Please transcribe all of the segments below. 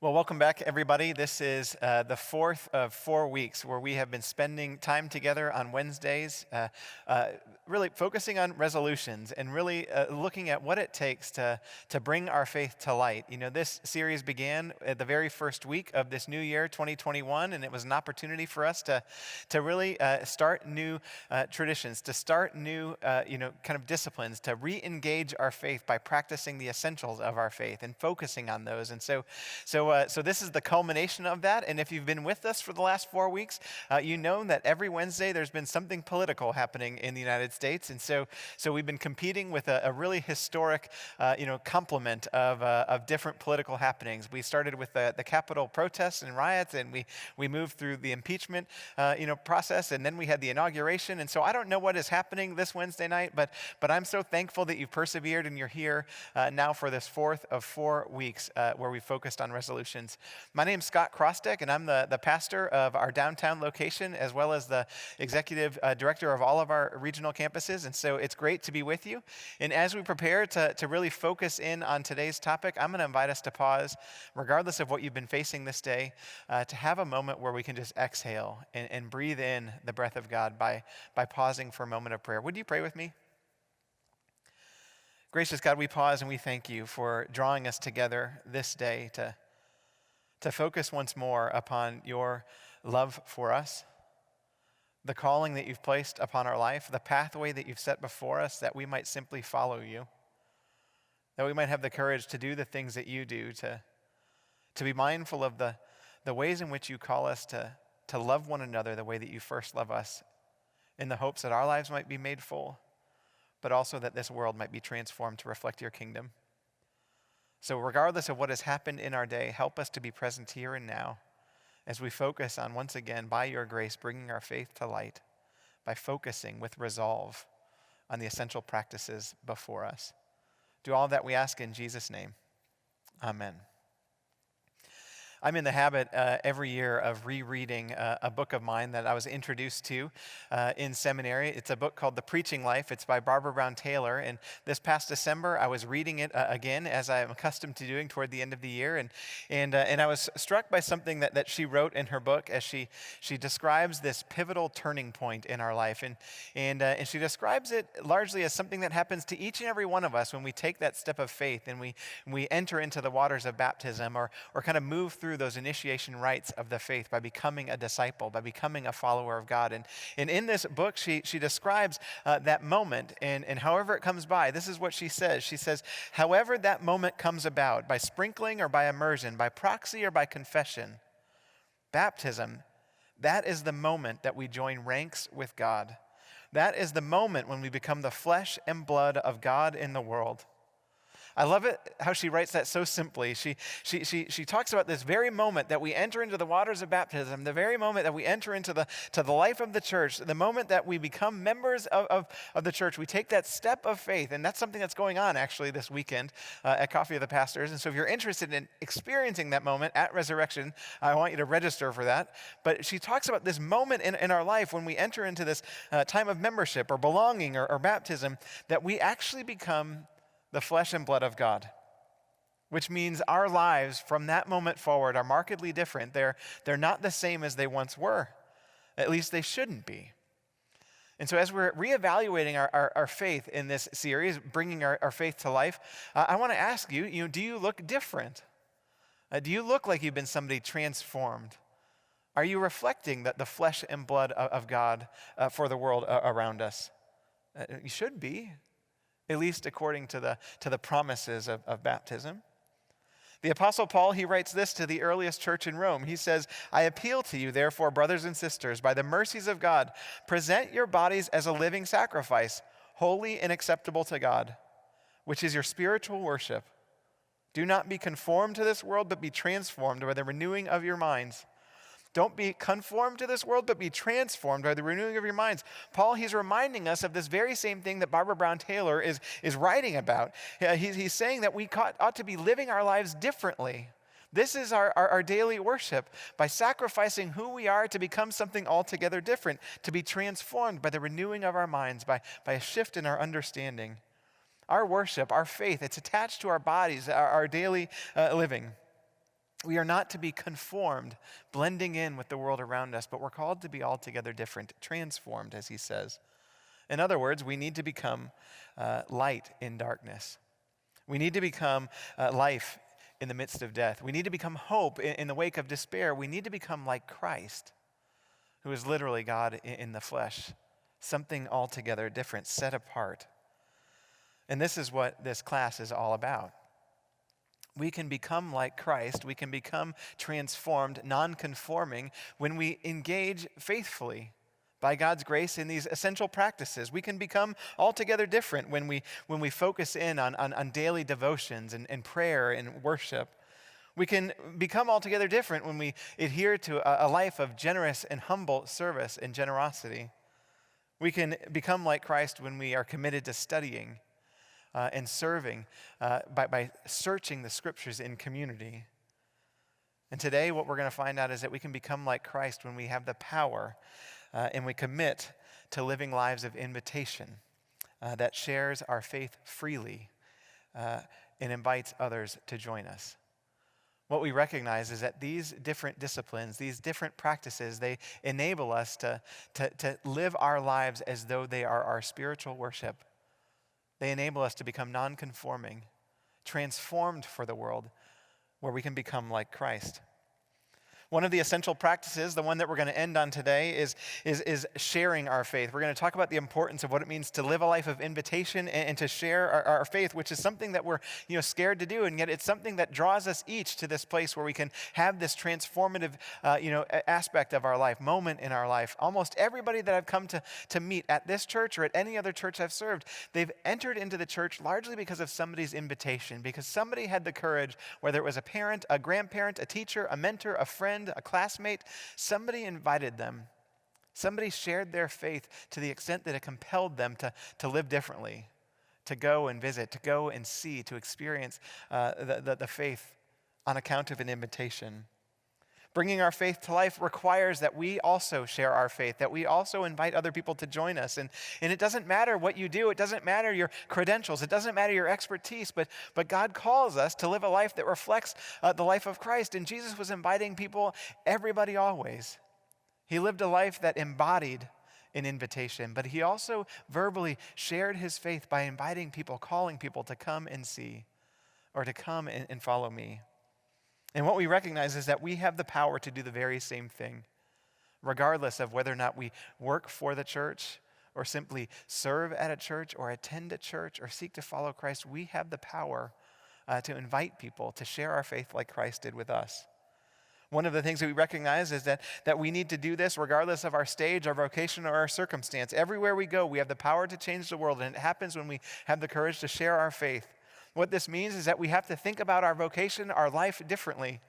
Well, welcome back, everybody. This is the fourth of 4 weeks where we have been spending time together on Wednesdays, really focusing on resolutions and really looking at what it takes to bring our faith to light. You know, this series began at the very first week of this new year, 2021, and it was an opportunity for us to really start new traditions, to start new, kind of disciplines, to re-engage our faith by practicing the essentials of our faith and focusing on those. And so this is the culmination of that, and if you've been with us for the last 4 weeks, you know that every Wednesday there's been something political happening in the United States, and so we've been competing with a really historic, complement of different political happenings. We started with the Capitol protests and riots, and we moved through the impeachment, process, and then we had the inauguration. And so I don't know what is happening this Wednesday night, but I'm so thankful that you've persevered and you're here now for this fourth of 4 weeks where we focused on resolutions. My name's Scott Chrostek, and I'm the pastor of our downtown location, as well as the executive director of all of our regional campuses. And so it's great to be with you. And as we prepare to really focus in on today's topic, I'm going to invite us to pause, regardless of what you've been facing this day, to have a moment where we can just exhale and breathe in the breath of God by pausing for a moment of prayer. Would you pray with me? Gracious God, we pause and we thank you for drawing us together this day to focus once more upon your love for us, the calling that you've placed upon our life, the pathway that you've set before us, that we might simply follow you, that we might have the courage to do the things that you do, to be mindful of the ways in which you call us to love one another the way that you first love us, in the hopes that our lives might be made full, but also that this world might be transformed to reflect your kingdom. So regardless of what has happened in our day, help us to be present here and now as we focus on, once again, by your grace, bringing our faith to light by focusing with resolve on the essential practices before us. Do all that we ask in Jesus' name. Amen. I'm in the habit every year of rereading a book of mine that I was introduced to in seminary. It's a book called The Preaching Life. It's by Barbara Brown Taylor. And this past December, I was reading it again, as I am accustomed to doing toward the end of the year. And I was struck by something that she wrote in her book as she describes this pivotal turning point in our life. And she describes it largely as something that happens to each and every one of us when we take that step of faith and we enter into the waters of baptism or kind of move through those initiation rites of the faith by becoming a disciple, by becoming a follower of God. And in this book, she describes that moment, and however it comes by, this is what she says. She says, however that moment comes about, by sprinkling or by immersion, by proxy or by confession, baptism, that is the moment that we join ranks with God. That is the moment when we become the flesh and blood of God in the world. I love it how she writes that so simply. She talks about this very moment that we enter into the waters of baptism, the very moment that we enter into the life of the church, the moment that we become members of the church. We take that step of faith, and that's something that's going on actually this weekend at Coffee of the Pastors. And so if you're interested in experiencing that moment at Resurrection, I want you to register for that. But she talks about this moment in our life when we enter into this time of membership or belonging or baptism, that we actually become the flesh and blood of God, which means our lives from that moment forward are markedly different. They're not the same as they once were. At least they shouldn't be. And so as we're reevaluating our faith in this series, bringing our faith to life, I want to ask you, do you look different? Do you look like you've been somebody transformed? Are you reflecting the flesh and blood of God for the world around us? You should be. At least according to the promises of baptism. The Apostle Paul, he writes this to the earliest church in Rome. He says, I appeal to you, therefore, brothers and sisters, by the mercies of God, present your bodies as a living sacrifice, holy and acceptable to God, which is your spiritual worship. Do not be conformed to this world, but be transformed by the renewing of your minds. Don't be conformed to this world, but be transformed by the renewing of your minds. Paul, he's reminding us of this very same thing that Barbara Brown Taylor is writing about. He's saying that we ought to be living our lives differently. This is our daily worship, by sacrificing who we are to become something altogether different, to be transformed by the renewing of our minds, by a shift in our understanding. Our worship, our faith, it's attached to our bodies, our daily living. We are not to be conformed, blending in with the world around us, but we're called to be altogether different, transformed, as he says. In other words, we need to become light in darkness. We need to become life in the midst of death. We need to become hope in the wake of despair. We need to become like Christ, who is literally God in the flesh, something altogether different, set apart. And this is what this class is all about. We can become like Christ. We can become transformed, non-conforming, when we engage faithfully by God's grace in these essential practices. We can become altogether different when we focus in on daily devotions and prayer and worship. We can become altogether different when we adhere to a life of generous and humble service and generosity. We can become like Christ when we are committed to studying and serving by searching the scriptures in community. And today what we're going to find out is that we can become like Christ when we have the power and we commit to living lives of invitation that shares our faith freely and invites others to join us. What we recognize is that these different disciplines, these different practices, they enable us to live our lives as though they are our spiritual worship. They enable us to become non-conforming, transformed for the world, where we can become like Christ. One of the essential practices, the one that we're going to end on today, is sharing our faith. We're going to talk about the importance of what it means to live a life of invitation and to share our faith, which is something that we're scared to do, and yet it's something that draws us each to this place where we can have this transformative aspect of our life, moment in our life. Almost everybody that I've come to meet at this church or at any other church I've served, they've entered into the church largely because of somebody's invitation, because somebody had the courage, whether it was a parent, a grandparent, a teacher, a mentor, a friend, a classmate, somebody invited them. Somebody shared their faith to the extent that it compelled them to live differently, to go and visit, to go and see, to experience the faith on account of an invitation. Bringing our faith to life requires that we also share our faith, that we also invite other people to join us. And it doesn't matter what you do. It doesn't matter your credentials. It doesn't matter your expertise. But God calls us to live a life that reflects the life of Christ. And Jesus was inviting people, everybody always. He lived a life that embodied an invitation. But he also verbally shared his faith by inviting people, calling people to come and see, or to come and follow me. And what we recognize is that we have the power to do the very same thing, regardless of whether or not we work for the church or simply serve at a church or attend a church or seek to follow Christ. We have the power to invite people to share our faith like Christ did with us. One of the things that we recognize is that we need to do this regardless of our stage, our vocation, or our circumstance. Everywhere we go, we have the power to change the world, and it happens when we have the courage to share our faith. What this means is that we have to think about our vocation, our life differently.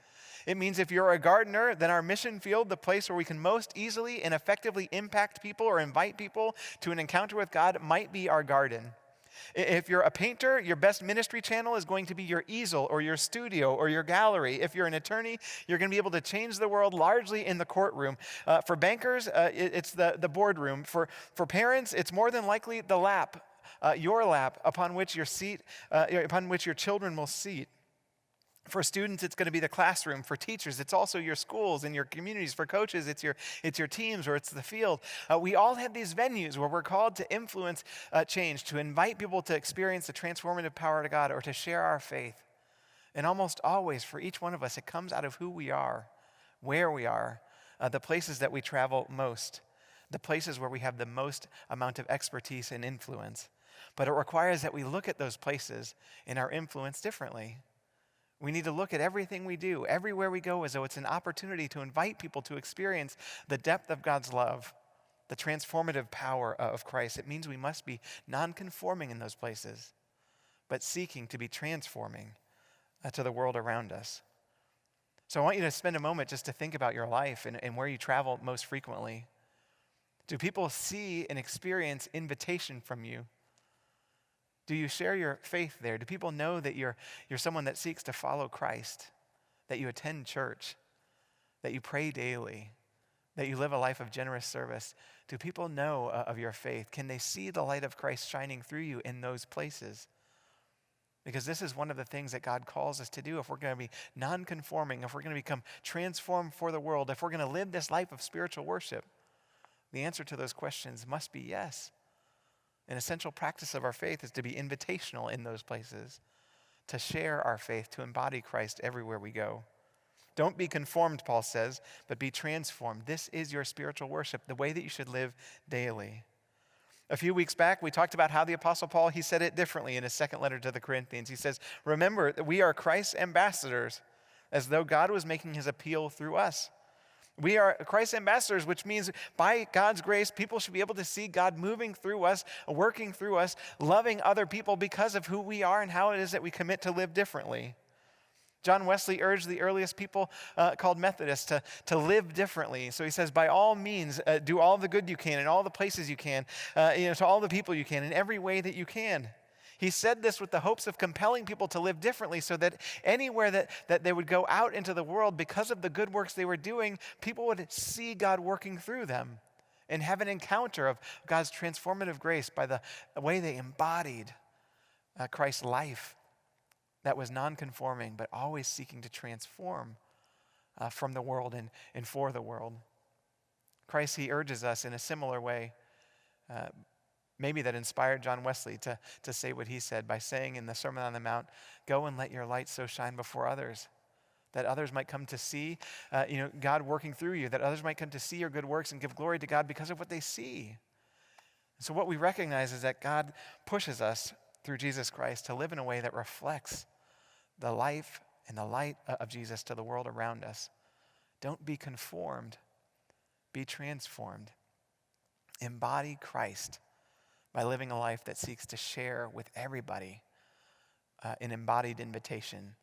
It means if you're a gardener, then our mission field, the place where we can most easily and effectively impact people or invite people to an encounter with God, might be our garden. If you're a painter, your best ministry channel is going to be your easel or your studio or your gallery. If you're an attorney, you're going to be able to change the world largely in the courtroom. For bankers, it's the boardroom. For parents, it's more than likely the lap. Your lap upon which your children will seat. For students, it's going to be the classroom. For teachers, it's also your schools and your communities. For coaches, it's your teams, or it's the field. We all have these venues where we're called to influence change, to invite people to experience the transformative power of God, or to share our faith. And almost always, for each one of us, it comes out of who we are, where we are, the places that we travel most, the places where we have the most amount of expertise and influence. But it requires that we look at those places and our influence differently. We need to look at everything we do, everywhere we go, as though it's an opportunity to invite people to experience the depth of God's love, the transformative power of Christ. It means we must be non-conforming in those places, but seeking to be transforming to the world around us. So I want you to spend a moment just to think about your life and where you travel most frequently. Do people see and experience invitation from you? Do you share your faith there? Do people know that you're someone that seeks to follow Christ, that you attend church, that you pray daily, that you live a life of generous service? Do people know of your faith? Can they see the light of Christ shining through you in those places? Because this is one of the things that God calls us to do if we're going to be non-conforming, if we're going to become transformed for the world, if we're going to live this life of spiritual worship. The answer to those questions must be yes. An essential practice of our faith is to be invitational in those places, to share our faith, to embody Christ everywhere we go. Don't be conformed, Paul says, but be transformed. This is your spiritual worship, the way that you should live daily. A few weeks back, we talked about how the Apostle Paul, he said it differently in his second letter to the Corinthians. He says, remember that we are Christ's ambassadors, as though God was making his appeal through us. We are Christ's ambassadors, which means by God's grace, people should be able to see God moving through us, working through us, loving other people because of who we are and how it is that we commit to live differently. John Wesley urged the earliest people called Methodists to live differently. So he says, by all means, do all the good you can in all the places you can, to all the people you can, in every way that you can. He said this with the hopes of compelling people to live differently so that anywhere that they would go out into the world, because of the good works they were doing, people would see God working through them and have an encounter of God's transformative grace by the way they embodied Christ's life that was non-conforming, but always seeking to transform from the world and for the world. Christ, he urges us in a similar way, maybe that inspired John Wesley to say what he said by saying in the Sermon on the Mount, go and let your light so shine before others, that others might come to see God working through you, that others might come to see your good works and give glory to God because of what they see. So what we recognize is that God pushes us through Jesus Christ to live in a way that reflects the life and the light of Jesus to the world around us. Don't be conformed, be transformed. Embody Christ by living a life that seeks to share with everybody an embodied invitation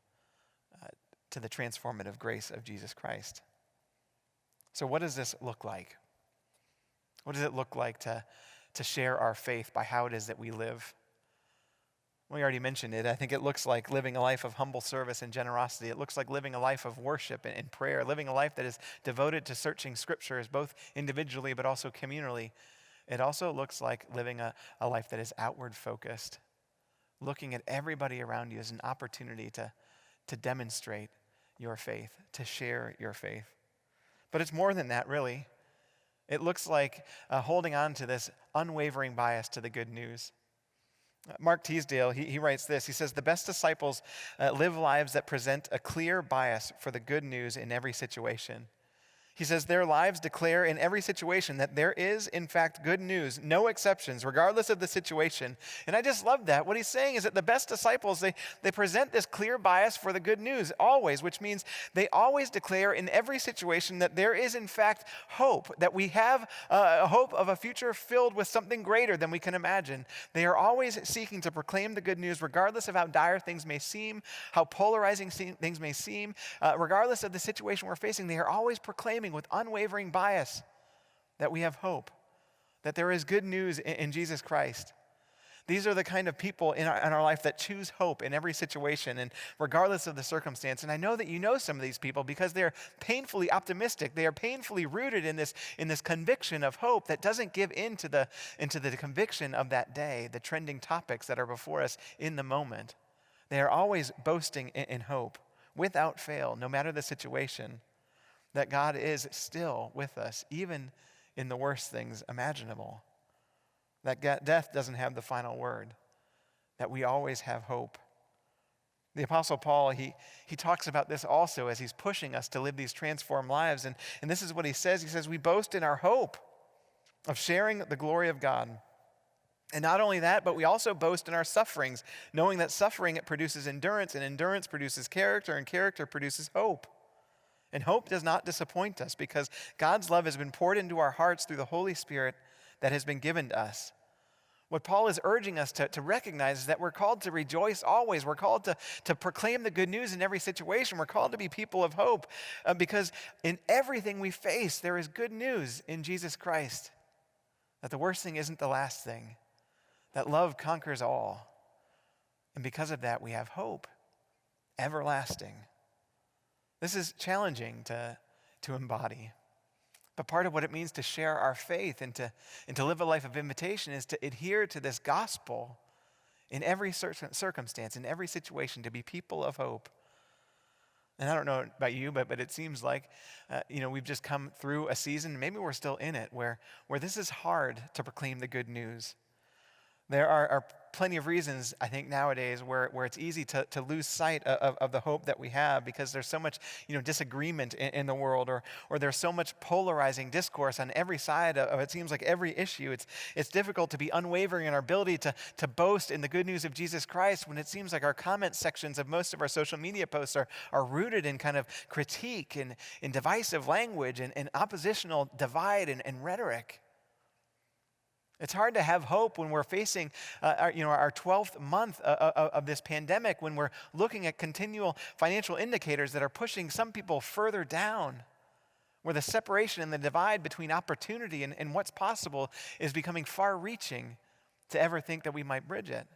to the transformative grace of Jesus Christ. So what does this look like? What does it look like to share our faith by how it is that we live? We already mentioned it. I think it looks like living a life of humble service and generosity. It looks like living a life of worship and prayer, living a life that is devoted to searching scriptures, both individually but also communally. It also looks like living a life that is outward focused, looking at everybody around you as an opportunity to demonstrate your faith, to share your faith. But it's more than that, really. It looks like holding on to this unwavering bias to the good news. Mark Teasdale, he writes this. He says, the best disciples live lives that present a clear bias for the good news in every situation. He says their lives declare in every situation that there is, in fact, good news, no exceptions, regardless of the situation. And I just love that. What he's saying is that the best disciples, they present this clear bias for the good news, always, which means they always declare in every situation that there is, in fact, hope, that we have a hope of a future filled with something greater than we can imagine. They are always seeking to proclaim the good news, regardless of how dire things may seem, how polarizing things may seem, regardless of the situation we're facing. They are always proclaiming with unwavering bias that we have hope, that there is good news in Jesus Christ. These are the kind of people in our life that choose hope in every situation and regardless of the circumstance. And I know that you know some of these people because they're painfully optimistic. They are painfully rooted in this conviction of hope that doesn't give into the conviction of that day, the trending topics that are before us in the moment. They are always boasting in hope without fail, no matter the situation, that God is still with us, even in the worst things imaginable. That death doesn't have the final word, that we always have hope. The Apostle Paul, he talks about this also as he's pushing us to live these transformed lives. And this is what he says. He says, we boast in our hope of sharing the glory of God. And not only that, but we also boast in our sufferings, knowing that suffering, it produces endurance, and endurance produces character, and character produces hope. And hope does not disappoint us because God's love has been poured into our hearts through the Holy Spirit that has been given to us. What Paul is urging us to recognize is that we're called to rejoice always. We're called to proclaim the good news in every situation. We're called to be people of hope because in everything we face, there is good news in Jesus Christ. That the worst thing isn't the last thing. That love conquers all. And because of that, we have hope, everlasting. This is challenging to embody. But part of what it means to share our faith and to live a life of invitation is to adhere to this gospel in every circumstance, in every situation, to be people of hope. And I don't know about you, but it seems like, we've just come through a season, maybe we're still in it, where this is hard to proclaim the good news. There are plenty of reasons, I think, nowadays where it's easy to lose sight of the hope that we have, because there's so much disagreement in the world, or there's so much polarizing discourse on every side of it seems like every issue. It's difficult to be unwavering in our ability to boast in the good news of Jesus Christ when it seems like our comment sections of most of our social media posts are rooted in kind of critique and in divisive language and oppositional divide and rhetoric. It's hard to have hope when we're facing our 12th month of this pandemic, when we're looking at continual financial indicators that are pushing some people further down, where the separation and the divide between opportunity and what's possible is becoming far-reaching to ever think that we might bridge it.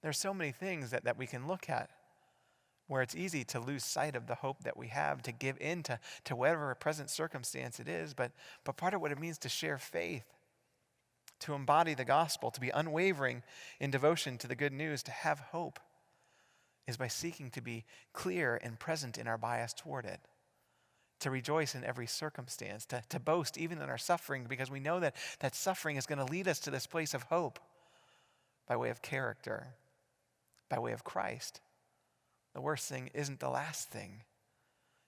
There's so many things that we can look at where it's easy to lose sight of the hope that we have, to give in to whatever present circumstance it is, but part of what it means to share faith, to embody the gospel, to be unwavering in devotion to the good news, to have hope, is by seeking to be clear and present in our bias toward it, to rejoice in every circumstance, to boast even in our suffering, because we know that suffering is going to lead us to this place of hope by way of character, by way of Christ. The worst thing isn't the last thing.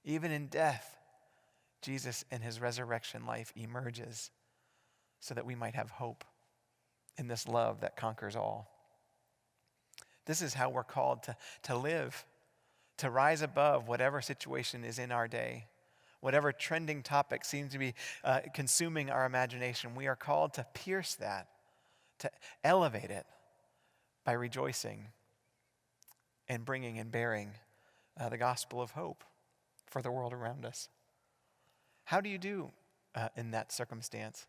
Even in death, Jesus in his resurrection life emerges so that we might have hope in this love that conquers all. This is how we're called to live, to rise above whatever situation is in our day, whatever trending topic seems to be consuming our imagination. We are called to pierce that, to elevate it by rejoicing and bringing and bearing the gospel of hope for the world around us. How do you do in that circumstance?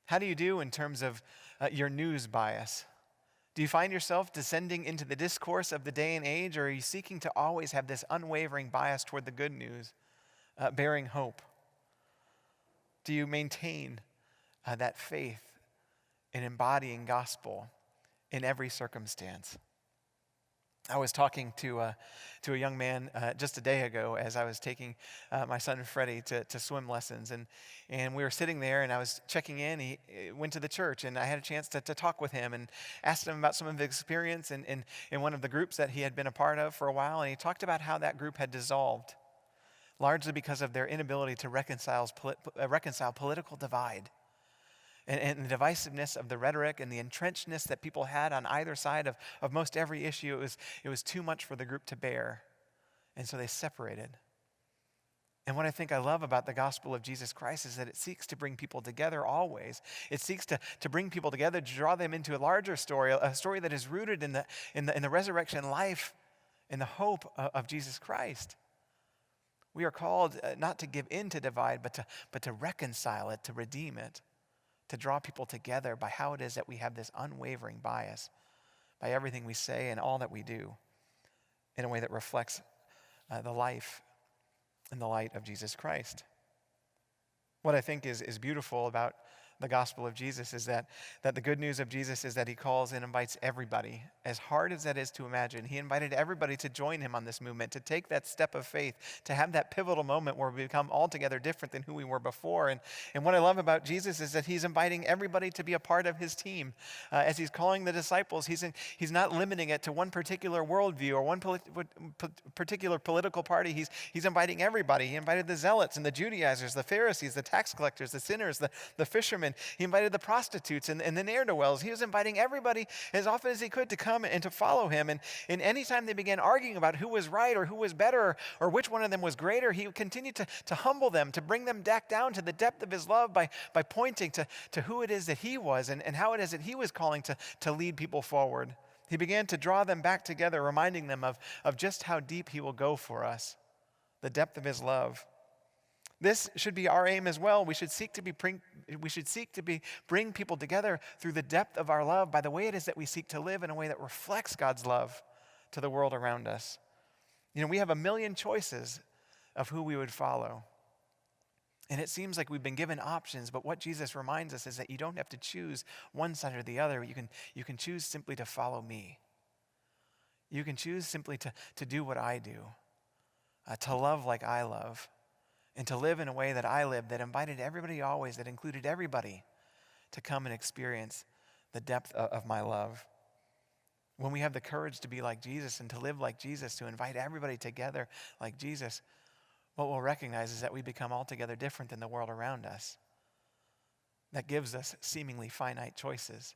How do you do in terms of your news bias? Do you find yourself descending into the discourse of the day and age, or are you seeking to always have this unwavering bias toward the good news, bearing hope? Do you maintain that faith in embodying gospel in every circumstance? I was talking to a young man just a day ago as I was taking my son Freddie to swim lessons, and we were sitting there and I was checking in. He went to the church and I had a chance to talk with him and asked him about some of his experience in one of the groups that he had been a part of for a while, and he talked about how that group had dissolved, largely because of their inability to reconcile political divide. And the divisiveness of the rhetoric and the entrenchedness that people had on either side of most every issue, it was too much for the group to bear. And so they separated. And what I think I love about the gospel of Jesus Christ is that it seeks to bring people together always. It seeks to bring people together, to draw them into a larger story, a story that is rooted in the resurrection life, in the hope of Jesus Christ. We are called not to give in to divide, but to reconcile it, to redeem it, to draw people together by how it is that we have this unwavering bias, by everything we say and all that we do, in a way that reflects the life and the light of Jesus Christ. What I think is beautiful about the gospel of Jesus is that the good news of Jesus is that he calls and invites everybody. As hard as that is to imagine, he invited everybody to join him on this movement, to take that step of faith, to have that pivotal moment where we become altogether different than who we were before. And what I love about Jesus is that he's inviting everybody to be a part of his team. As he's calling the disciples, he's not limiting it to one particular worldview or one particular political party. He's inviting everybody. He invited the zealots and the Judaizers, the Pharisees, the tax collectors, the sinners, the fishermen. He invited the prostitutes and the ne'er-do-wells. He was inviting everybody as often as he could to come and to follow him. And any time they began arguing about who was right or who was better or which one of them was greater, he continued to humble them, to bring them back down to the depth of his love by pointing to who it is that he was and how it is that he was calling to lead people forward. He began to draw them back together, reminding them of just how deep he will go for us, the depth of his love. This should be our aim as well. We should seek to bring people together through the depth of our love by the way it is that we seek to live in a way that reflects God's love to the world around us. We have a million choices of who we would follow. And it seems like we've been given options, but what Jesus reminds us is that you don't have to choose one side or the other. You can choose simply to follow me. You can choose simply to do what I do, to love like I love, and to live in a way that I live, that invited everybody always, that included everybody to come and experience the depth of my love. When we have the courage to be like Jesus and to live like Jesus, to invite everybody together like Jesus, what we'll recognize is that we become altogether different than the world around us. That gives us seemingly finite choices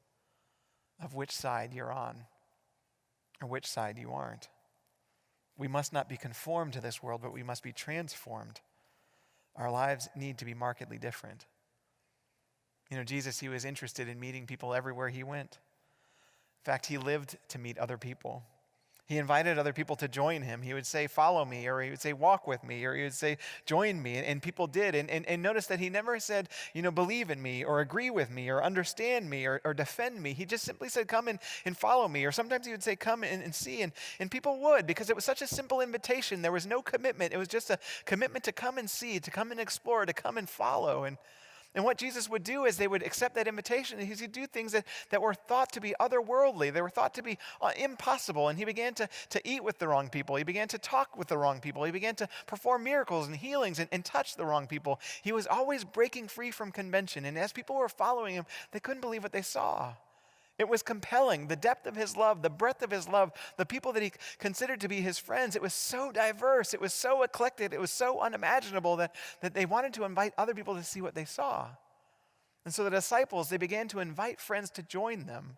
of which side you're on or which side you aren't. We must not be conformed to this world, but we must be transformed. Our lives need to be markedly different. You know, Jesus, he was interested in meeting people everywhere he went. In fact, he lived to meet other people. He invited other people to join him. He would say, follow me, or he would say, walk with me, or he would say, join me. And people did. And notice that he never said, believe in me, or agree with me, or understand me, or defend me. He just simply said, come and follow me. Or sometimes he would say, come and see. And people would, because it was such a simple invitation. There was no commitment. It was just a commitment to come and see, to come and explore, to come and follow. And what Jesus would do is they would accept that invitation, and he would do things that were thought to be otherworldly. They were thought to be impossible. And he began to eat with the wrong people. He began to talk with the wrong people. He began to perform miracles and healings and touch the wrong people. He was always breaking free from convention. And as people were following him, they couldn't believe what they saw. It was compelling. The depth of his love, the breadth of his love, the people that he considered to be his friends, it was so diverse, it was so eclectic, it was so unimaginable that they wanted to invite other people to see what they saw. And so the disciples, they began to invite friends to join them.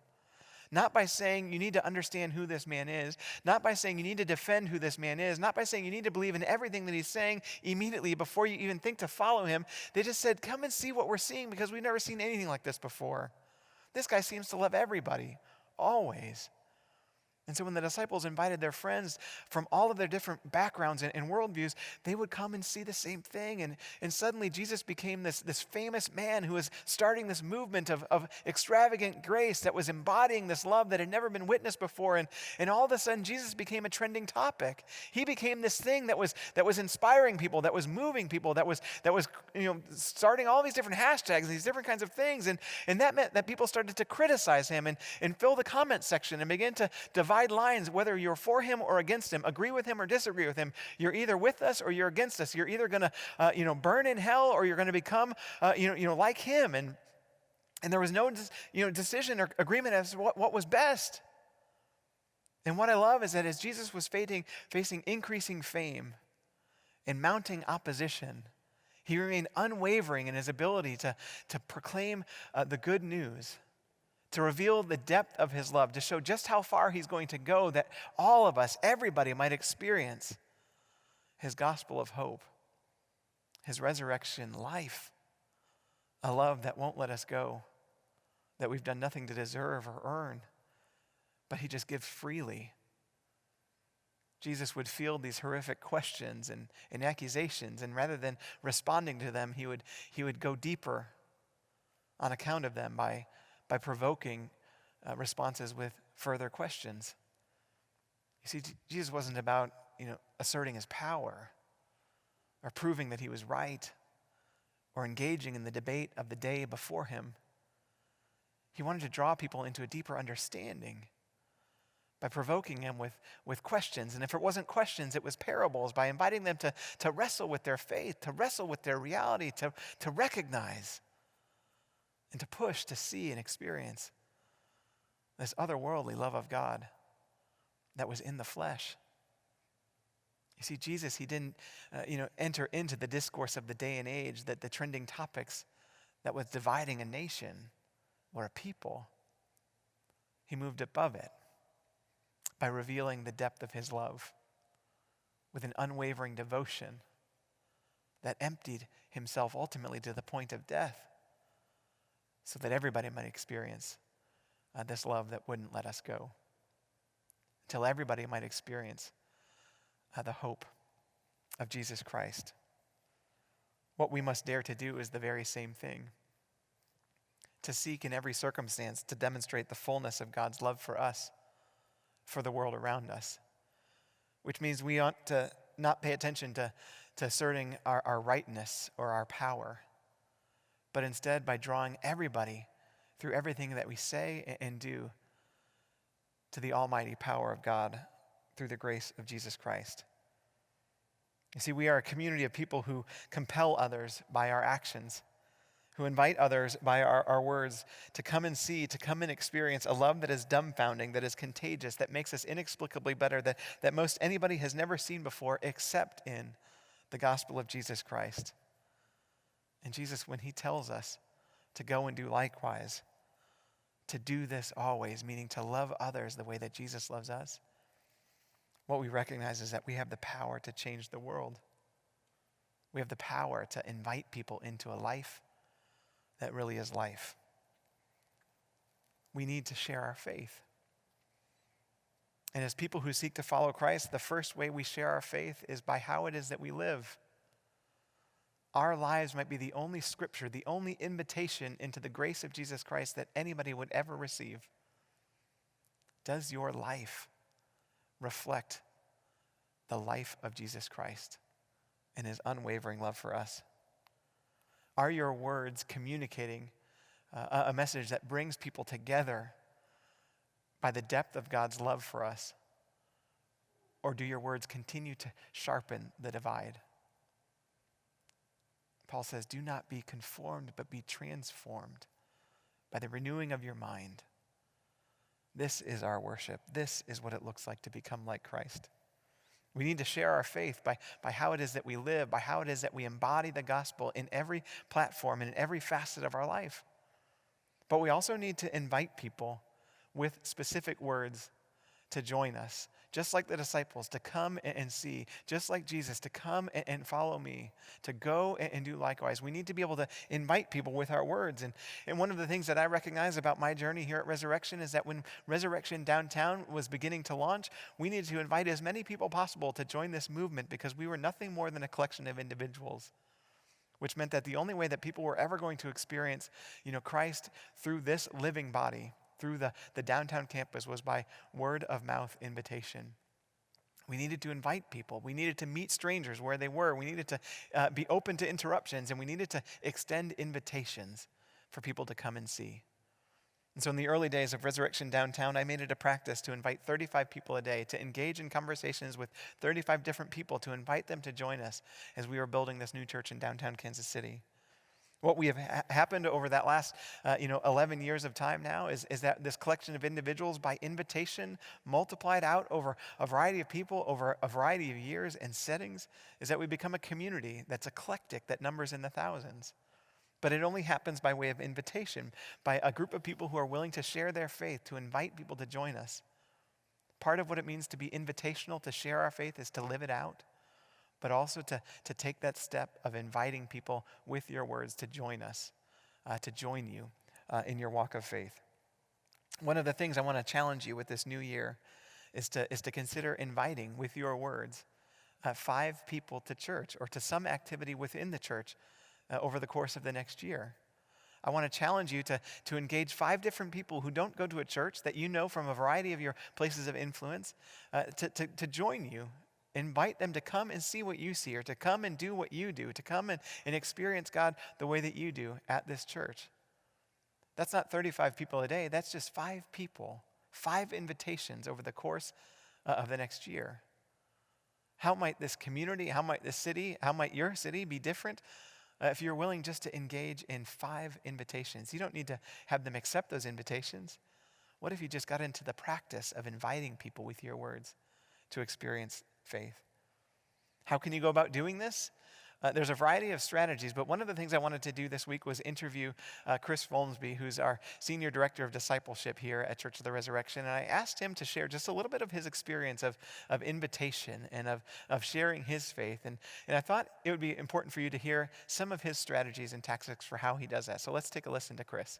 Not by saying you need to understand who this man is, not by saying you need to defend who this man is, not by saying you need to believe in everything that he's saying immediately before you even think to follow him. They just said, come and see what we're seeing because we've never seen anything like this before. This guy seems to love everybody, always. And so when the disciples invited their friends from all of their different backgrounds and worldviews, they would come and see the same thing. And suddenly Jesus became this famous man who was starting this movement of extravagant grace that was embodying this love that had never been witnessed before. And all of a sudden, Jesus became a trending topic. He became this thing that was inspiring people, that was moving people, that was starting all these different hashtags and these different kinds of things. And that meant that people started to criticize him and fill the comment section and begin to divide lines, whether you're for him or against him, agree with him or disagree with him. You're either with us or you're against us. You're either going to, burn in hell or you're going to become, like him. And there was no, decision or agreement as to what was best. And what I love is that as Jesus was facing increasing fame and mounting opposition, he remained unwavering in his ability to proclaim the good news, to reveal the depth of his love, to show just how far he's going to go, that all of us, everybody might experience his gospel of hope, his resurrection life, a love that won't let us go, that we've done nothing to deserve or earn, but he just gives freely. Jesus would field these horrific questions and accusations, and rather than responding to them, he would go deeper on account of them by provoking responses with further questions. You see, Jesus wasn't about, asserting his power or proving that he was right or engaging in the debate of the day before him. He wanted to draw people into a deeper understanding by provoking them with questions. And if it wasn't questions, it was parables, by inviting them to wrestle with their faith, to wrestle with their reality, to recognize and to push to see and experience this otherworldly love of God that was in the flesh. You see, Jesus, he didn't enter into the discourse of the day and age, that the trending topics that was dividing a nation or a people. He moved above it by revealing the depth of his love with an unwavering devotion that emptied himself ultimately to the point of death, so that everybody might experience this love that wouldn't let us go, until everybody might experience the hope of Jesus Christ. What we must dare to do is the very same thing, to seek in every circumstance to demonstrate the fullness of God's love for us, for the world around us, which means we ought to not pay attention to to asserting our rightness or our power, but instead by drawing everybody through everything that we say and do to the almighty power of God through the grace of Jesus Christ. You see, we are a community of people who compel others by our actions, who invite others by our words to come and see, to come and experience a love that is dumbfounding, that is contagious, that makes us inexplicably better, that most anybody has never seen before except in the gospel of Jesus Christ. And Jesus, when he tells us to go and do likewise, to do this always, meaning to love others the way that Jesus loves us, what we recognize is that we have the power to change the world. We have the power to invite people into a life that really is life. We need to share our faith. And as people who seek to follow Christ, the first way we share our faith is by how it is that we live. Our lives might be the only scripture, the only invitation into the grace of Jesus Christ that anybody would ever receive. Does your life reflect the life of Jesus Christ and his unwavering love for us? Are your words communicating a message that brings people together by the depth of God's love for us? Or do your words continue to sharpen the divide? Paul says, do not be conformed, but be transformed by the renewing of your mind. This is our worship. This is what it looks like to become like Christ. We need to share our faith by how it is that we live, by how it is that we embody the gospel in every platform and in every facet of our life. But we also need to invite people with specific words to join us, just like the disciples, to come and see, just like Jesus, to come and follow me, to go and do likewise. We need to be able to invite people with our words. And one of the things that I recognize about my journey here at Resurrection is that when Resurrection Downtown was beginning to launch, we needed to invite as many people possible to join this movement because we were nothing more than a collection of individuals, which meant that the only way that people were ever going to experience, Christ through this living body, through the downtown campus, was by word of mouth invitation. We needed to invite people. We needed to meet strangers where they were. We needed to be open to interruptions, and we needed to extend invitations for people to come and see. And so in the early days of Resurrection Downtown, I made it a practice to invite 35 people a day, to engage in conversations with 35 different people, to invite them to join us as we were building this new church in downtown Kansas City. What we have happened over that last 11 years of time now is that this collection of individuals by invitation multiplied out over a variety of people, over a variety of years and settings, is that we become a community that's eclectic, that numbers in the thousands. But it only happens by way of invitation, by a group of people who are willing to share their faith, to invite people to join us. Part of what it means to be invitational, to share our faith, is to live it out, but also to take that step of inviting people with your words to join us, to join you in your walk of faith. One of the things I want to challenge you with this new year is to consider inviting with your words 5 people to church or to some activity within the church over the course of the next year. I want to challenge you to engage 5 different people who don't go to a church that you know from a variety of your places of influence to join you. Invite them to come and see what you see, or to come and do what you do, to come and experience God the way that you do at this church. That's not 35 people a day. That's just 5 people, 5 invitations over the course of the next year. How might this community, how might this city, how might your city be different if you're willing just to engage in 5 invitations? You don't need to have them accept those invitations. What if you just got into the practice of inviting people with your words to experience faith? How can you go about doing this? There's a variety of strategies, but one of the things I wanted to do this week was interview Chris Volmsby, who's our Senior Director of Discipleship here at Church of the Resurrection, and I asked him to share just a little bit of his experience of invitation and of sharing his faith, and I thought it would be important for you to hear some of his strategies and tactics for how he does that. So let's take a listen to Chris.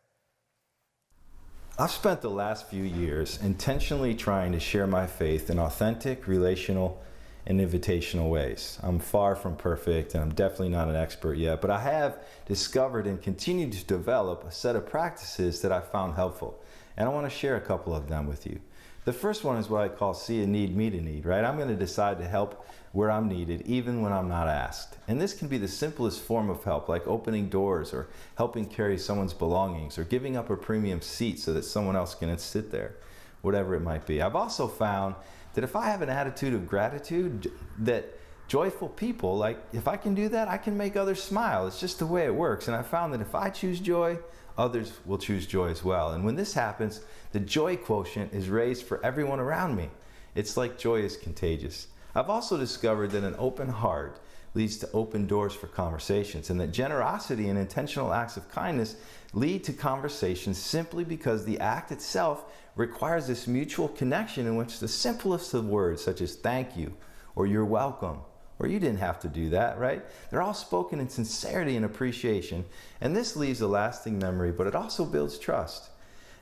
I've spent the last few years intentionally trying to share my faith in authentic, relational, and invitational ways. I'm far from perfect, and I'm definitely not an expert yet, but I have discovered and continued to develop a set of practices that I found helpful, and I want to share a couple of them with you. The first one is what I call see a need, meet a need, right? I'm going to decide to help where I'm needed, even when I'm not asked. And this can be the simplest form of help, like opening doors or helping carry someone's belongings or giving up a premium seat so that someone else can sit there, whatever it might be. I've also found that if I have an attitude of gratitude, that joyful people, like if I can do that, I can make others smile. It's just the way it works. And I found that if I choose joy, others will choose joy as well. And when this happens, the joy quotient is raised for everyone around me. It's like joy is contagious. I've also discovered that an open heart leads to open doors for conversations, and that generosity and intentional acts of kindness lead to conversations simply because the act itself requires this mutual connection in which the simplest of words, such as thank you, or you're welcome, or you didn't have to do that, right? They're all spoken in sincerity and appreciation, and this leaves a lasting memory, but it also builds trust.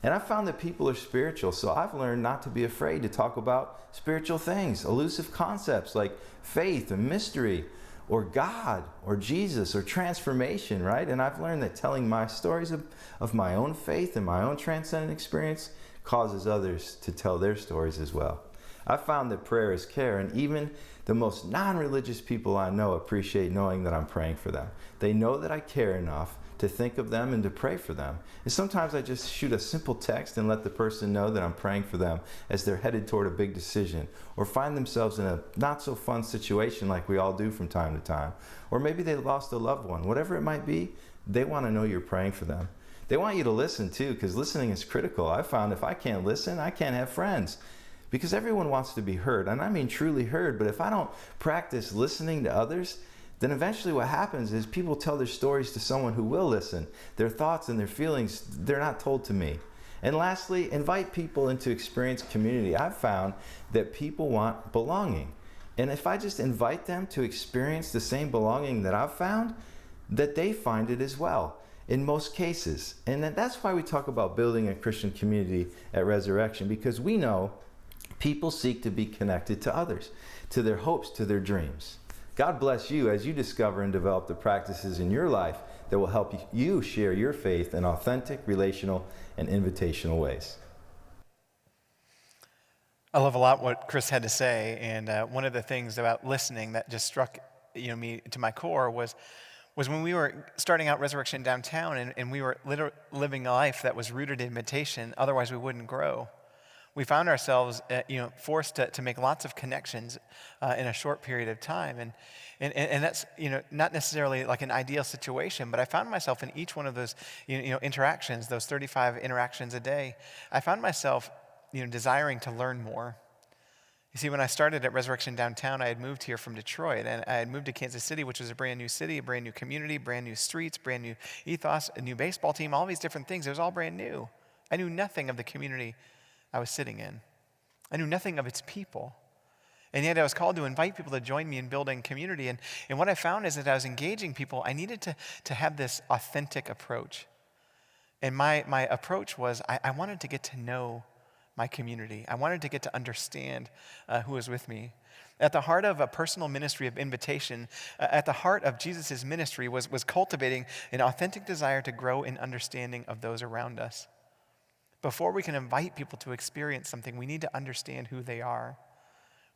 And I've found that people are spiritual, so I've learned not to be afraid to talk about spiritual things, elusive concepts like faith and mystery, or God, or Jesus, or transformation, right? And I've learned that telling my stories of my own faith and my own transcendent experience causes others to tell their stories as well. I've found that prayer is care, and even the most non-religious people I know appreciate knowing that I'm praying for them. They know that I care enough to think of them and to pray for them. And sometimes I just shoot a simple text and let the person know that I'm praying for them as they're headed toward a big decision, or find themselves in a not so fun situation like we all do from time to time. Or maybe they lost a loved one. Whatever it might be, they want to know you're praying for them. They want you to listen too, because listening is critical. I found if I can't listen, I can't have friends. Because everyone wants to be heard, and I mean truly heard, but if I don't practice listening to others, then eventually what happens is people tell their stories to someone who will listen. Their thoughts and their feelings, they're not told to me. And lastly, invite people into experience community. I've found that people want belonging. And if I just invite them to experience the same belonging that I've found, that they find it as well in most cases. And that's why we talk about building a Christian community at Resurrection, because we know people seek to be connected to others, to their hopes, to their dreams. God bless you as you discover and develop the practices in your life that will help you share your faith in authentic, relational, and invitational ways. I love a lot what Chris had to say, and one of the things about listening that just struck me to my core was when we were starting out Resurrection Downtown, and we were living a life that was rooted in invitation, otherwise we wouldn't grow. We found ourselves, forced to make lots of connections in a short period of time, and that's not necessarily like an ideal situation. But I found myself in each one of those interactions, those 35 interactions a day. I found myself desiring to learn more. You see, when I started at Resurrection Downtown, I had moved here from Detroit, and I had moved to Kansas City, which was a brand new city, a brand new community, brand new streets, brand new ethos, a new baseball team, all these different things. It was all brand new. I knew nothing of the community I was sitting in. I knew nothing of its people. And yet I was called to invite people to join me in building community. And what I found is that I was engaging people. I needed to have this authentic approach. And my approach was I wanted to get to know my community. I wanted to get to understand who was with me. At the heart of a personal ministry of invitation, at the heart of Jesus' ministry was cultivating an authentic desire to grow in understanding of those around us. Before we can invite people to experience something, we need to understand who they are.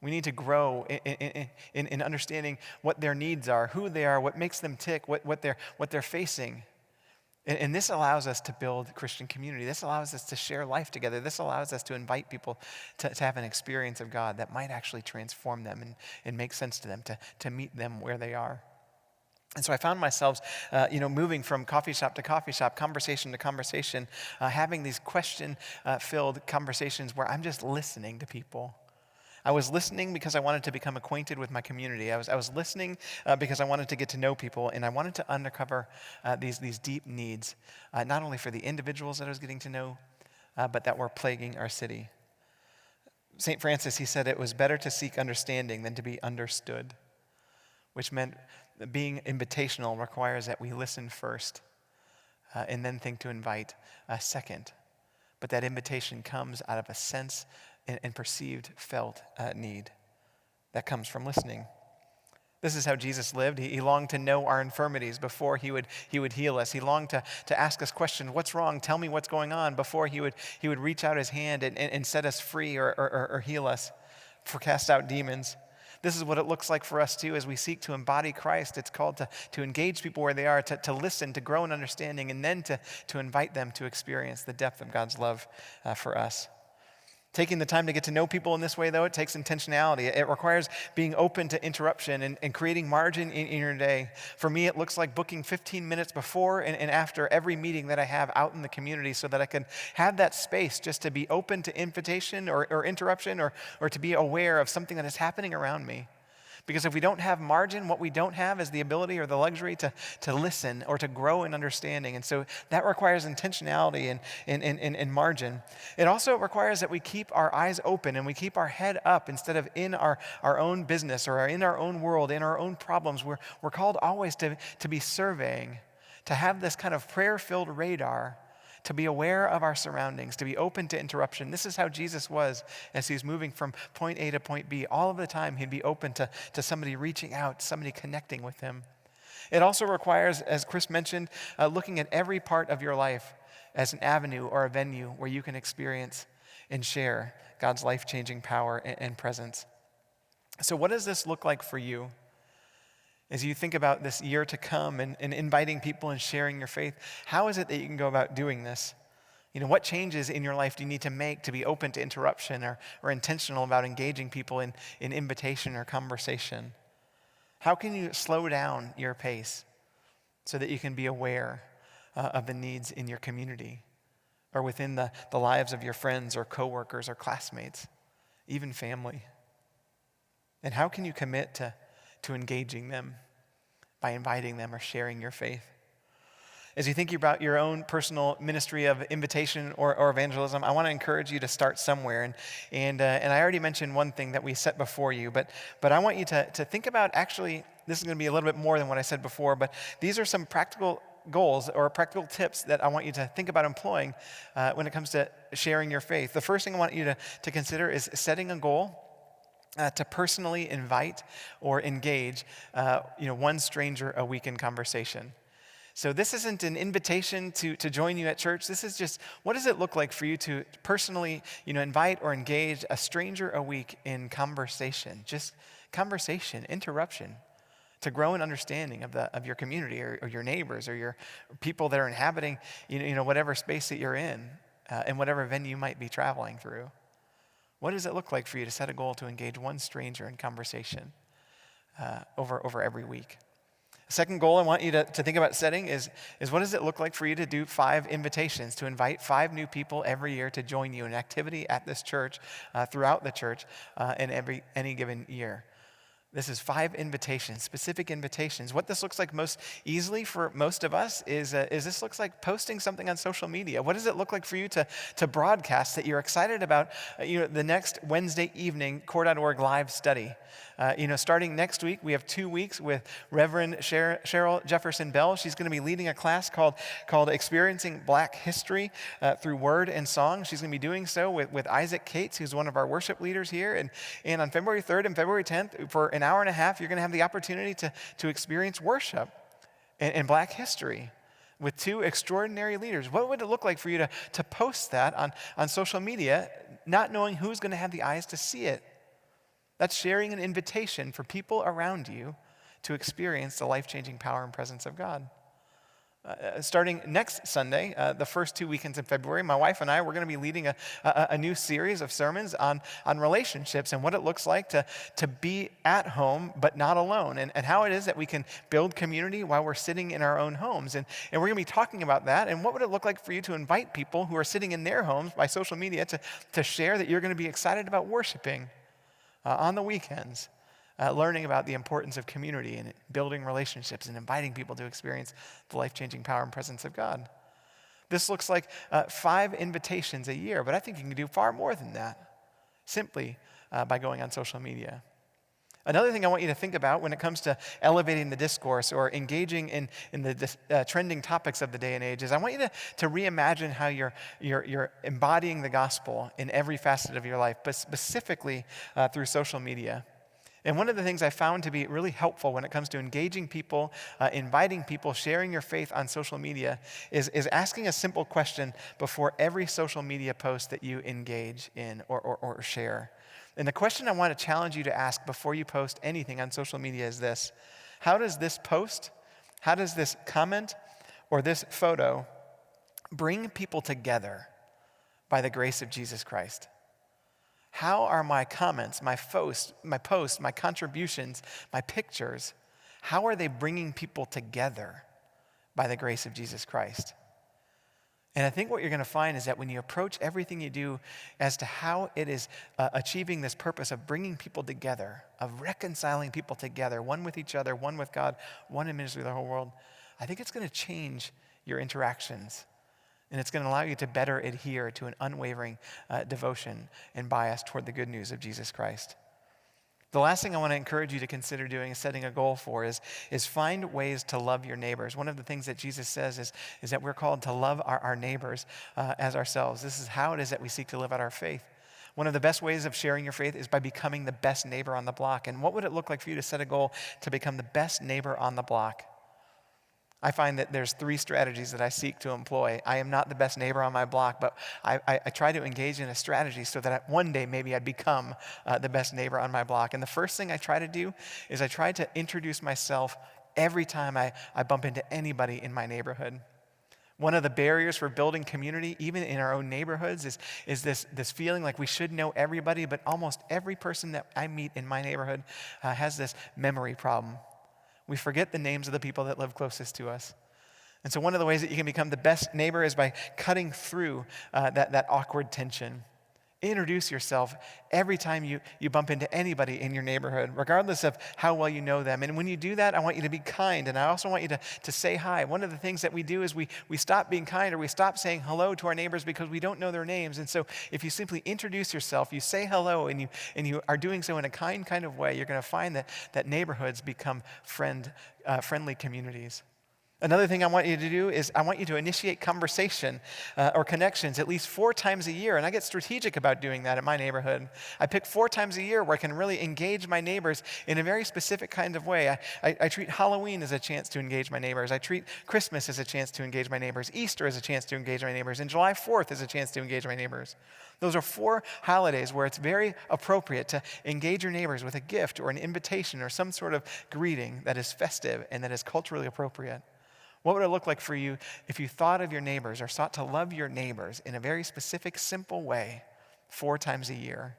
We need to grow in understanding what their needs are, who they are, what makes them tick, what they're facing. And this allows us to build Christian community. This allows us to share life together. This allows us to invite people to have an experience of God that might actually transform them and make sense to them, to meet them where they are. And so I found myself, moving from coffee shop to coffee shop, conversation to conversation, having these question-filled conversations where I'm just listening to people. I was listening because I wanted to become acquainted with my community. I was listening because I wanted to get to know people, and I wanted to uncover these deep needs, not only for the individuals that I was getting to know, but that were plaguing our city. St. Francis, he said, it was better to seek understanding than to be understood, which meant being invitational requires that we listen first and then think to invite second. But that invitation comes out of a sense and perceived felt need that comes from listening. This is how Jesus lived. He longed to know our infirmities before he would heal us. He longed to ask us questions. What's wrong? Tell me what's going on, before he would reach out his hand and set us free or heal us, for cast out demons. This is what it looks like for us too as we seek to embody Christ. It's called to engage people where they are, to listen, to grow in understanding, and then to invite them to experience the depth of God's love for us. Taking the time to get to know people in this way, though, it takes intentionality. It requires being open to interruption and creating margin in your day. For me, it looks like booking 15 minutes before and after every meeting that I have out in the community so that I can have that space just to be open to invitation or interruption or to be aware of something that is happening around me. Because if we don't have margin, what we don't have is the ability or the luxury to listen or to grow in understanding. And so that requires intentionality and margin. It also requires that we keep our eyes open and we keep our head up instead of in our own business or in our own world, in our own problems. We're called always to be surveying, to have this kind of prayer-filled radar, to be aware of our surroundings, to be open to interruption. This is how Jesus was as he's moving from point A to point B. All of the time, he'd be open to somebody reaching out, somebody connecting with him. It also requires, as Chris mentioned, looking at every part of your life as an avenue or a venue where you can experience and share God's life-changing power and presence. So what does this look like for you? As you think about this year to come and inviting people and sharing your faith, how is it that you can go about doing this? What changes in your life do you need to make to be open to interruption or intentional about engaging people in invitation or conversation? How can you slow down your pace so that you can be aware of the needs in your community or within the lives of your friends or coworkers or classmates, even family? And how can you commit to engaging them by inviting them or sharing your faith? As you think about your own personal ministry of invitation or evangelism, I want to encourage you to start somewhere. And I already mentioned one thing that we set before you, but I want you to think about, actually, this is going to be a little bit more than what I said before, but these are some practical goals or practical tips that I want you to think about employing when it comes to sharing your faith. The first thing I want you to consider is setting a goal to personally invite or engage one stranger a week in conversation. So this isn't an invitation to join you at church. This is just, what does it look like for you to personally invite or engage a stranger a week in conversation? Just conversation, interruption, to grow in understanding of your community or your neighbors or your people that are inhabiting whatever space that you're in and whatever venue you might be traveling through. What does it look like for you to set a goal to engage one stranger in conversation over every week? The second goal I want you to think about setting is what does it look like for you to do 5 invitations, to invite 5 new people every year to join you in activity at this church, throughout the church, in any given year? This is 5 invitations, specific invitations. What this looks like most easily for most of us is this looks like posting something on social media. What does it look like for you to broadcast that you're excited about the next Wednesday evening Core.org live study? Starting next week, we have 2 weeks with Reverend Cheryl Jefferson Bell. She's going to be leading a class called Experiencing Black History through Word and Song. She's going to be doing so with Isaac Cates, who's one of our worship leaders here. And on February 3rd and February 10th, for an hour and a half, you're going to have the opportunity to experience worship and Black history with 2 extraordinary leaders. What would it look like for you to post that on social media, not knowing who's going to have the eyes to see it? That's sharing an invitation for people around you to experience the life-changing power and presence of God. Starting next Sunday, the first 2 weekends in February, my wife and I, we're going to be leading a new series of sermons on relationships and what it looks like to be at home but not alone, and how it is that we can build community while we're sitting in our own homes. And we're going to be talking about that, and what would it look like for you to invite people who are sitting in their homes by social media to share that you're going to be excited about worshiping on the weekends, learning about the importance of community and building relationships and inviting people to experience the life-changing power and presence of God. This looks like 5 invitations a year, but I think you can do far more than that simply by going on social media. Another thing I want you to think about when it comes to elevating the discourse or engaging in the trending topics of the day and age is I want you to reimagine how you're embodying the gospel in every facet of your life, but specifically through social media. And one of the things I found to be really helpful when it comes to engaging people, inviting people, sharing your faith on social media is asking a simple question before every social media post that you engage in or share. And the question I want to challenge you to ask before you post anything on social media is this: how does this post, how does this comment, or this photo bring people together by the grace of Jesus Christ? How are my comments, my posts, my contributions, my pictures, how are they bringing people together by the grace of Jesus Christ? And I think what you're going to find is that when you approach everything you do as to how it is achieving this purpose of bringing people together, of reconciling people together, one with each other, one with God, one in ministry to the whole world, I think it's going to change your interactions. And it's going to allow you to better adhere to an unwavering devotion and bias toward the good news of Jesus Christ. The last thing I want to encourage you to consider doing is setting a goal for is find ways to love your neighbors. One of the things that Jesus says is that we're called to love our neighbors as ourselves. This is how it is that we seek to live out our faith. One of the best ways of sharing your faith is by becoming the best neighbor on the block. And what would it look like for you to set a goal to become the best neighbor on the block? I find that there's 3 strategies that I seek to employ. I am not the best neighbor on my block, but I try to engage in a strategy so that one day maybe I'd become the best neighbor on my block. And the first thing I try to do is I try to introduce myself every time I bump into anybody in my neighborhood. One of the barriers for building community, even in our own neighborhoods, is this feeling like we should know everybody, but almost every person that I meet in my neighborhood has this memory problem. We forget the names of the people that live closest to us. And so one of the ways that you can become the best neighbor is by cutting through that awkward tension. Introduce yourself every time you bump into anybody in your neighborhood, regardless of how well you know them. And when you do that, I want you to be kind, and I also want you to say hi. One of the things that we do is we stop being kind, or we stop saying hello to our neighbors because we don't know their names. And so if you simply introduce yourself, you say hello, and you are doing so in a kind of way, you're going to find that neighborhoods become friendly communities. Another thing I want you to do is I want you to initiate conversation or connections at least 4 times a year. And I get strategic about doing that in my neighborhood. I pick 4 times a year where I can really engage my neighbors in a very specific kind of way. I treat Halloween as a chance to engage my neighbors. I treat Christmas as a chance to engage my neighbors. Easter as a chance to engage my neighbors. And July 4th as a chance to engage my neighbors. Those are 4 holidays where it's very appropriate to engage your neighbors with a gift or an invitation or some sort of greeting that is festive and that is culturally appropriate. What would it look like for you if you thought of your neighbors or sought to love your neighbors in a very specific, simple way 4 times a year?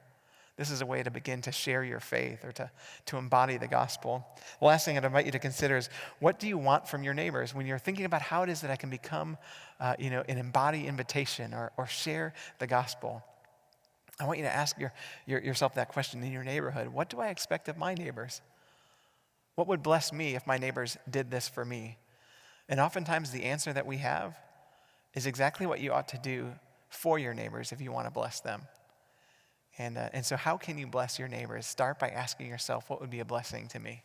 This is a way to begin to share your faith or to embody the gospel. The last thing I'd invite you to consider is, what do you want from your neighbors? When you're thinking about how it is that I can become an embody invitation or share the gospel, I want you to ask yourself that question in your neighborhood. What do I expect of my neighbors? What would bless me if my neighbors did this for me? And oftentimes the answer that we have is exactly what you ought to do for your neighbors if you want to bless them. And so how can you bless your neighbors? Start by asking yourself, what would be a blessing to me?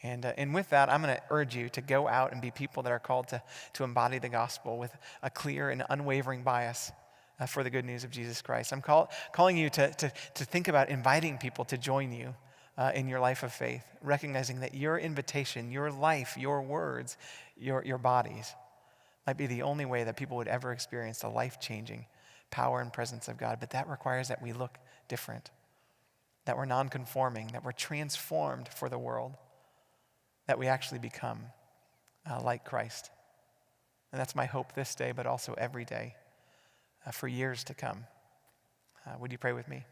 And with that, I'm going to urge you to go out and be people that are called to embody the gospel with a clear and unwavering bias for the good news of Jesus Christ. I'm calling you to think about inviting people to join you in your life of faith, recognizing that your invitation, your life, your words, your bodies might be the only way that people would ever experience the life-changing power and presence of God. But that requires that we look different, that we're non-conforming, that we're transformed for the world, that we actually become like Christ. And that's my hope this day, but also every day for years to come. Would you pray with me?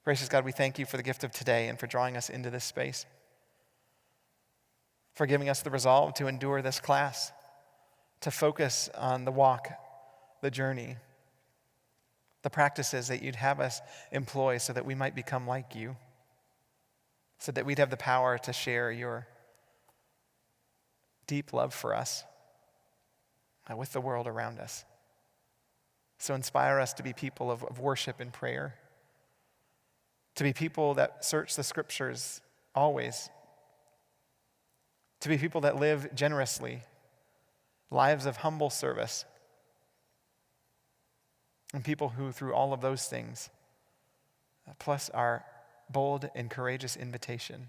Gracious God, we thank you for the gift of today and for drawing us into this space, for giving us the resolve to endure this class, to focus on the walk, the journey, the practices that you'd have us employ so that we might become like you, so that we'd have the power to share your deep love for us with the world around us. So inspire us to be people of worship and prayer, to be people that search the scriptures always, to be people that live generously, lives of humble service, and people who, through all of those things, plus our bold and courageous invitation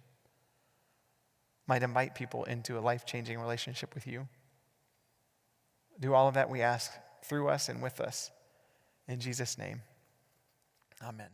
might invite people into a life-changing relationship with you. Do all of that, we ask, through us and with us. In Jesus' name, amen.